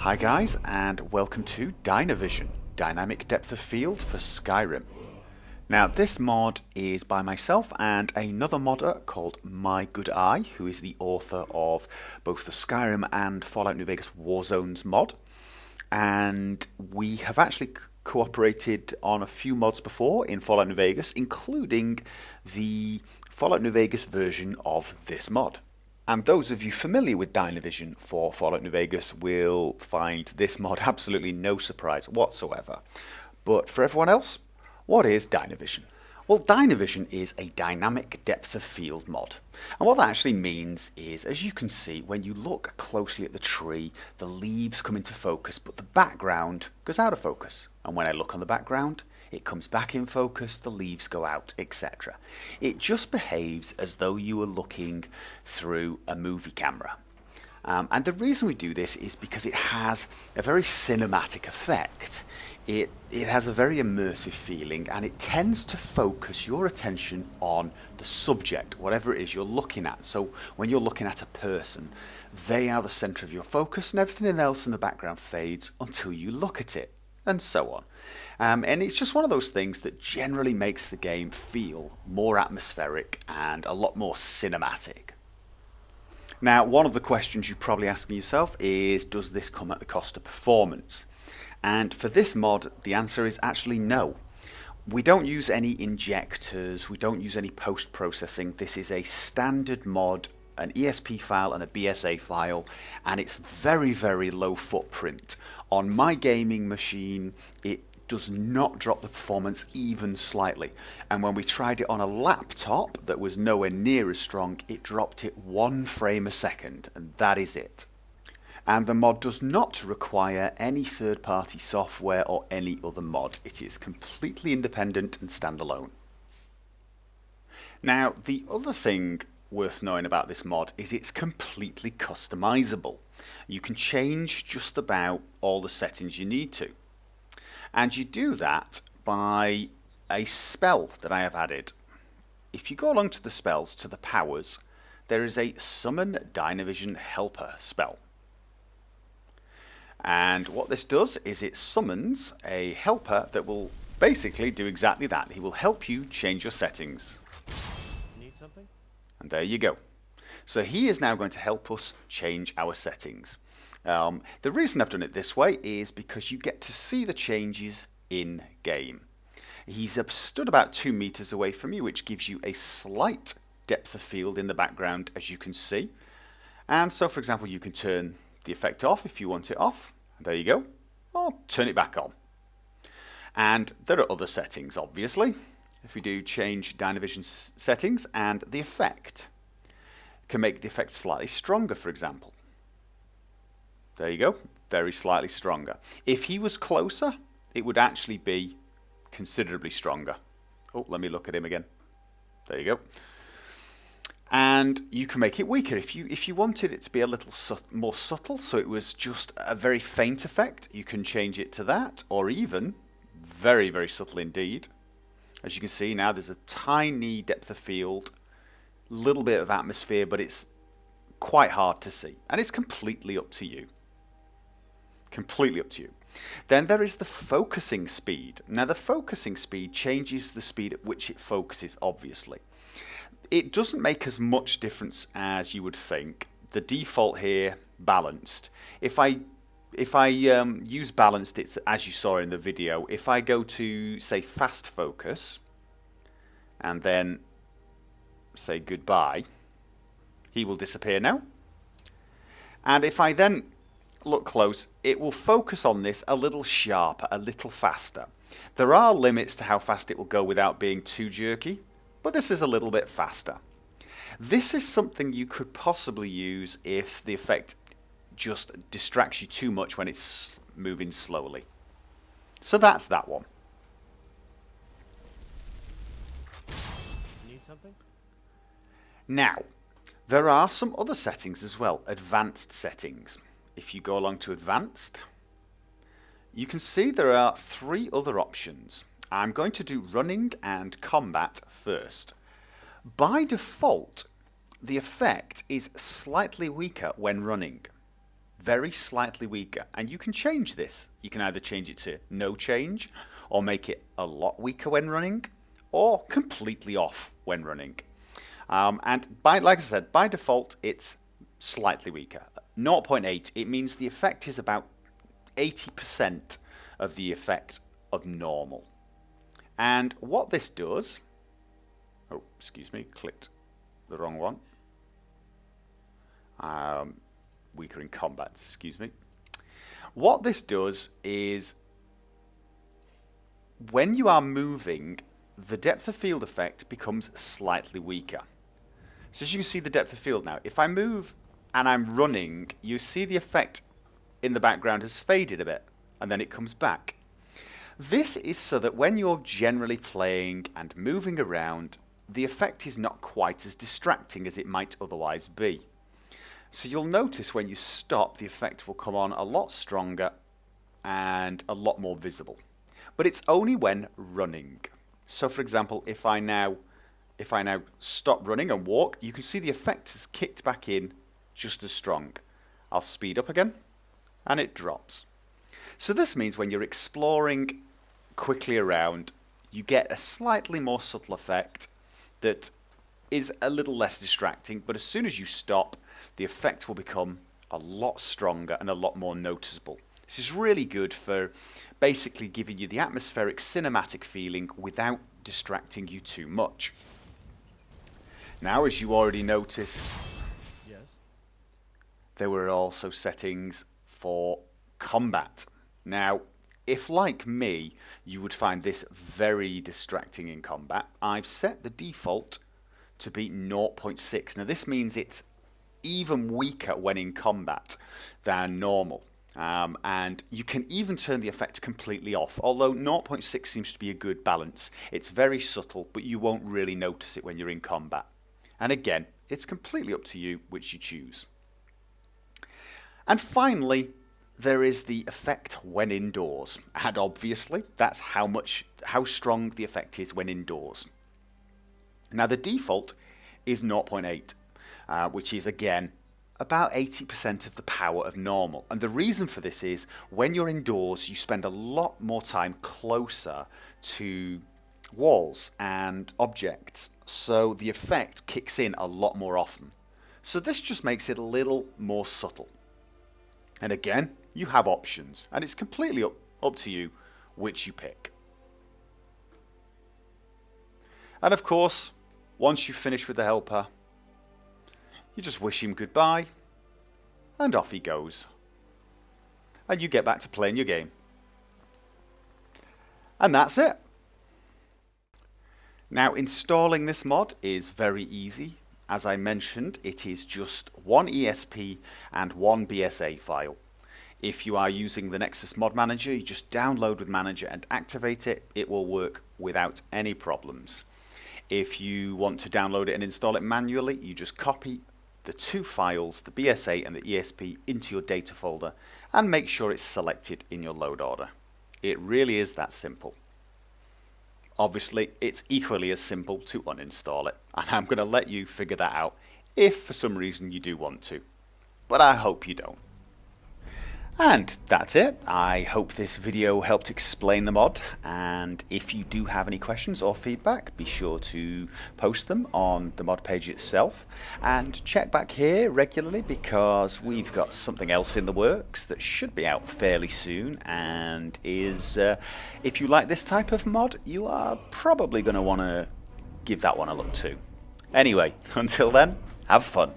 Hi guys, and welcome to Dynavision, Dynamic Depth of Field for Skyrim. Now this mod is by myself and another modder called My Good Eye, who is the author of both the Skyrim and Fallout New Vegas Warzones mod. And we have actually cooperated on a few mods before in Fallout New Vegas, including the Fallout New Vegas version of this mod. And those of you familiar with Dynavision for Fallout New Vegas will find this mod absolutely no surprise whatsoever. But for everyone else, what is Dynavision? Well, Dynavision is a dynamic depth of field mod. And what that actually means is, as you can see, when you look closely at the tree, the leaves come into focus, but the background goes out of focus. And when I look on the background, it comes back in focus, the leaves go out, etc. It just behaves as though you were looking through a movie camera. And the reason we do this is because it has a very cinematic effect. It has a very immersive feeling, and it tends to focus your attention on the subject, whatever it is you're looking at. So when you're looking at a person, they are the center of your focus, and everything else in the background fades until you look at it, and so on. And it's just one of those things that generally makes the game feel more atmospheric and a lot more cinematic. Now, one of the questions you're probably asking yourself is, does this come at the cost of performance? And for this mod, the answer is actually no. We don't use any injectors, we don't use any post-processing. This is a standard mod, an ESP file and a BSA file, and it's very, very low footprint. On my gaming machine, it does not drop the performance even slightly. And when we tried it on a laptop that was nowhere near as strong, it dropped it 1 frame a second, and that is it. And the mod does not require any third-party software or any other mod. It is completely independent and standalone. Now, the other thing worth knowing about this mod is it's completely customizable. You can change just about all the settings you need to. And you do that by a spell that I have added. If you go along to the spells, to the powers, there is a Summon Dynavision Helper spell. And what this does is it summons a helper that will basically do exactly that. He will help you change your settings. Need something? And there you go. So he is now going to help us change our settings. The reason I've done it this way is because you get to see the changes in game. He's stood about 2 meters away from you, which gives you a slight depth of field in the background, as you can see. And so, for example, you can turn the effect off if you want it off. There you go. Or turn it back on. And there are other settings, obviously. If we do change Dynavision settings, and the effect can make the effect slightly stronger, for example. There you go, very slightly stronger. If he was closer, it would actually be considerably stronger. Oh, let me look at him again. There you go. And you can make it weaker if you wanted it to be a little more subtle, so it was just a very faint effect. You can change it to that, or even very, very subtle indeed. As you can see now, there's a tiny depth of field, little bit of atmosphere, but it's quite hard to see, and it's completely up to you. Completely up to you. Then there is the focusing speed. Now the focusing speed changes the speed at which it focuses, obviously. It doesn't make as much difference as you would think. The default here, balanced. If I use balanced, it's as you saw in the video. If I go to, say, fast focus, and then say goodbye, he will disappear now. And if I then look close, it will focus on this a little sharper, a little faster. There are limits to how fast it will go without being too jerky, but this is a little bit faster. This is something you could possibly use if the effect just distracts you too much when it's moving slowly. So that's that one. Need something? Now, there are some other settings as well, advanced settings. If you go along to advanced, you can see there are 3 other options. I'm going to do running and combat first. By default, the effect is slightly weaker when running. very slightly weaker, and you can change this. You can either change it to no change, or make it a lot weaker when running, or completely off when running. And like I said, by default, it's slightly weaker. 0.8, it means the effect is about 80% of the effect of normal. And what this does, oh, excuse me, clicked the wrong one. Weaker in combat, excuse me. What this does is, when you are moving, the depth of field effect becomes slightly weaker. So as you can see the depth of field now, if I move and I'm running, you see the effect in the background has faded a bit, and then it comes back. This is so that when you're generally playing and moving around, the effect is not quite as distracting as it might otherwise be. So you'll notice when you stop, the effect will come on a lot stronger and a lot more visible. But it's only when running. So for example, if I now stop running and walk, you can see the effect has kicked back in just as strong. I'll speed up again, and it drops. So this means when you're exploring quickly around, you get a slightly more subtle effect that is a little less distracting, but as soon as you stop, the effect will become a lot stronger and a lot more noticeable. This is really good for basically giving you the atmospheric cinematic feeling without distracting you too much. Now, as you already noticed, Yes. there were also settings for combat. Now, if like me, you would find this very distracting in combat, I've set the default to be 0.6. Now this means it's even weaker when in combat than normal. And you can even turn the effect completely off, although 0.6 seems to be a good balance. It's very subtle, but you won't really notice it when you're in combat. And again, it's completely up to you which you choose. And finally, there is the effect when indoors, and obviously that's how strong the effect is when indoors. Now the default is 0.8, which is again about 80% of the power of normal. And the reason for this is when you're indoors, you spend a lot more time closer to walls and objects, so the effect kicks in a lot more often. So this just makes it a little more subtle. And again, you have options, and it's completely up to you which you pick. And of course, once you finish with the helper, you just wish him goodbye, and off he goes. And you get back to playing your game. And that's it. Now, installing this mod is very easy. As I mentioned, it is just one ESP and one BSA file. If you are using the Nexus Mod Manager, you just download with Manager and activate it. It will work without any problems. If you want to download it and install it manually, you just copy the two files, the BSA and the ESP, into your data folder and make sure it's selected in your load order. It really is that simple. Obviously, it's equally as simple to uninstall it, and I'm going to let you figure that out if for some reason you do want to, but I hope you don't. And that's it. I hope this video helped explain the mod, and if you do have any questions or feedback, be sure to post them on the mod page itself, and check back here regularly because we've got something else in the works that should be out fairly soon, and is if you like this type of mod, you are probably going to want to give that one a look too. Anyway, until then, have fun.